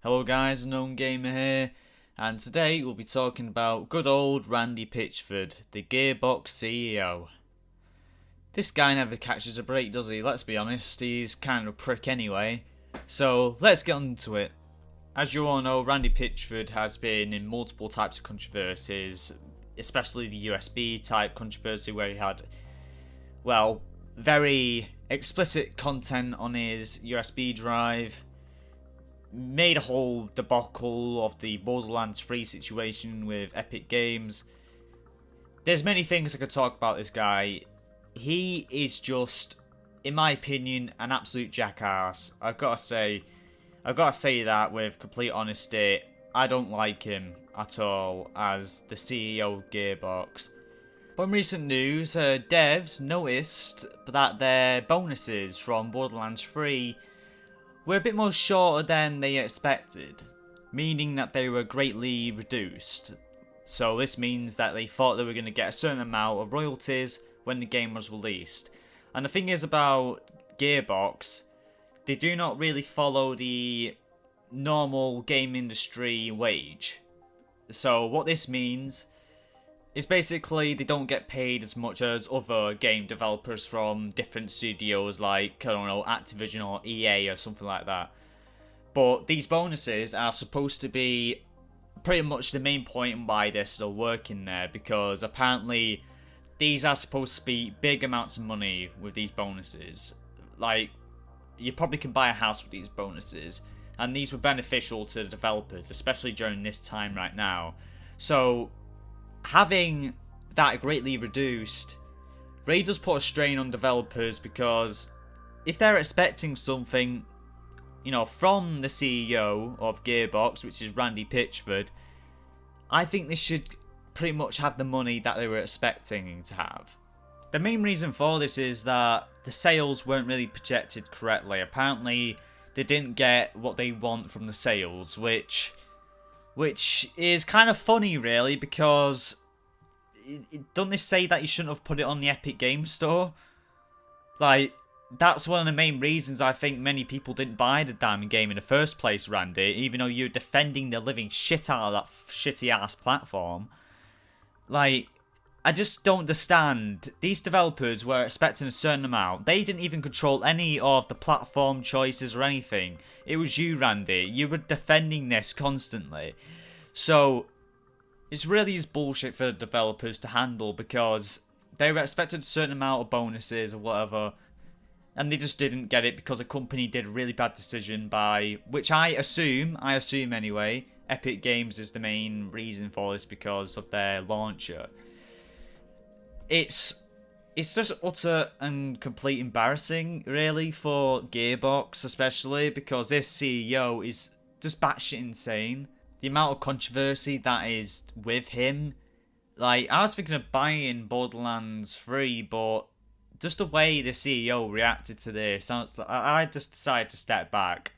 Hello guys, Unknown Gamer here, and today we'll be talking about good old Randy Pitchford, the Gearbox CEO. This guy never catches a break, does he? Let's be honest, he's kind of a prick anyway. So let's get on to it. As you all know, Randy Pitchford has been in multiple types of controversies, especially the USB type controversy where he had, well, very explicit content on his USB drive. Made a whole debacle of the Borderlands 3 situation with Epic Games. There's many things I could talk about this guy. He is just, in my opinion, an absolute jackass. I've got to say that with complete honesty. I don't like him at all as the CEO of Gearbox. But in recent news, devs noticed that their bonuses from Borderlands 3 were a bit more shorter than they expected, meaning that they were greatly reduced. So this means that they thought they were going to get a certain amount of royalties when the game was released. And the thing is about Gearbox, they do not really follow the normal game industry wage. So what this means is basically they don't get paid as much as other game developers from different studios like, I don't know, Activision or EA or something like that. But these bonuses are supposed to be pretty much the main point why they're still working there, because apparently these are supposed to be big amounts of money with these bonuses. Like, you probably can buy a house with these bonuses, and these were beneficial to the developers, especially during this time right now. So having that greatly reduced really does put a strain on developers, because if they're expecting something, you know, from the CEO of Gearbox, which is Randy Pitchford, I think they should pretty much have the money that they were expecting to have. The main reason for this is that the sales weren't really projected correctly. Apparently they didn't get what they want from the sales, which is kind of funny really, because don't they say that you shouldn't have put it on the Epic Games Store? Like, that's one of the main reasons I think many people didn't buy the damn game in the first place, Randy, even though you're defending the living shit out of that shitty ass platform. Like, I just don't understand. These developers were expecting a certain amount. They didn't even control any of the platform choices or anything. It was you, Randy. You were defending this constantly. So it's really just bullshit for the developers to handle, because they were expected a certain amount of bonuses or whatever, and they just didn't get it because a company did a really bad decision by, which I assume anyway, Epic Games is the main reason for this because of their launcher. It's just utter and complete embarrassing, really, for Gearbox, especially because this CEO is just batshit insane. The amount of controversy that is with him. Like, I was thinking of buying Borderlands 3, but just the way the CEO reacted to this, I just decided to step back.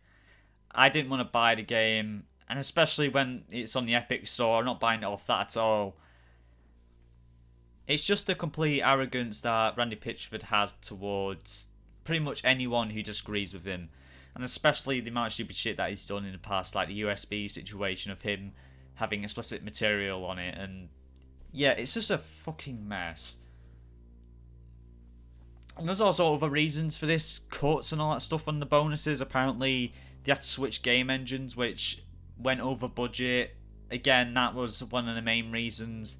I didn't want to buy the game, and especially when it's on the Epic Store, I'm not buying it off that at all. It's just the complete arrogance that Randy Pitchford has towards pretty much anyone who disagrees with him. And especially the amount of stupid shit that he's done in the past, like the USB situation of him having explicit material on it. And yeah, it's just a fucking mess. And there's also other reasons for this, cuts and all that stuff on the bonuses. Apparently they had to switch game engines, which went over budget. Again, that was one of the main reasons.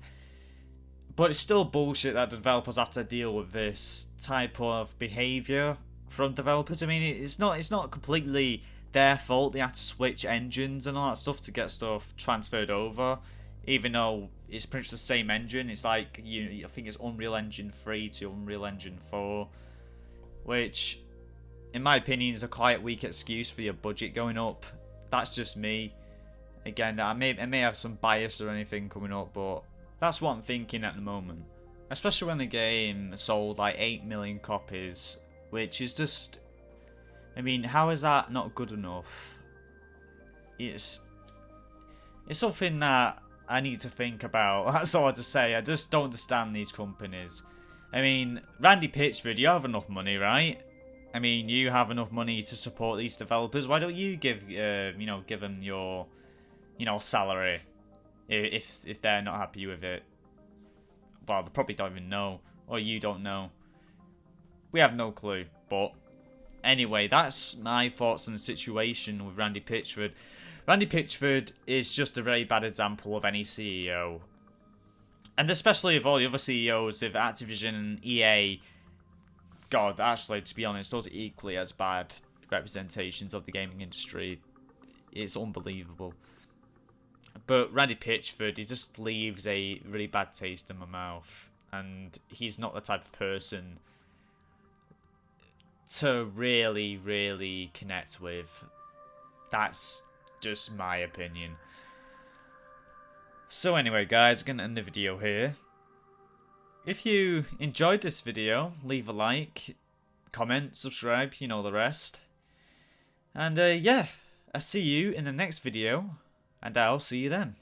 But it's still bullshit that developers have to deal with this type of behaviour from developers. I mean, it's not completely their fault. They had to switch engines and all that stuff to get stuff transferred over, even though it's pretty much the same engine. It's like, I think it's Unreal Engine 3 to Unreal Engine 4, which, in my opinion, is a quite weak excuse for your budget going up. That's just me. Again, I may have some bias or anything coming up, but that's what I'm thinking at the moment. Especially when the game sold like 8 million copies, which is just, I mean, how is that not good enough? It's something that I need to think about. That's all I have to say. I just don't understand these companies. I mean, Randy Pitchford, you have enough money, right? I mean, you have enough money to support these developers. Why don't you give give them your salary if they're not happy with it? Well, they probably don't even know, or you don't know. We have no clue. But anyway, that's my thoughts on the situation with Randy Pitchford. Randy Pitchford is just a very bad example of any CEO. And especially of all the other CEOs of Activision and EA. God, actually, to be honest, those are equally as bad representations of the gaming industry. It's unbelievable. But Randy Pitchford, he just leaves a really bad taste in my mouth. And he's not the type of person to really, really connect with. That's just my opinion. So anyway, guys, I'm going to end the video here. If you enjoyed this video, leave a like, comment, subscribe, you know the rest. And yeah, I'll see you in the next video, and I'll see you then.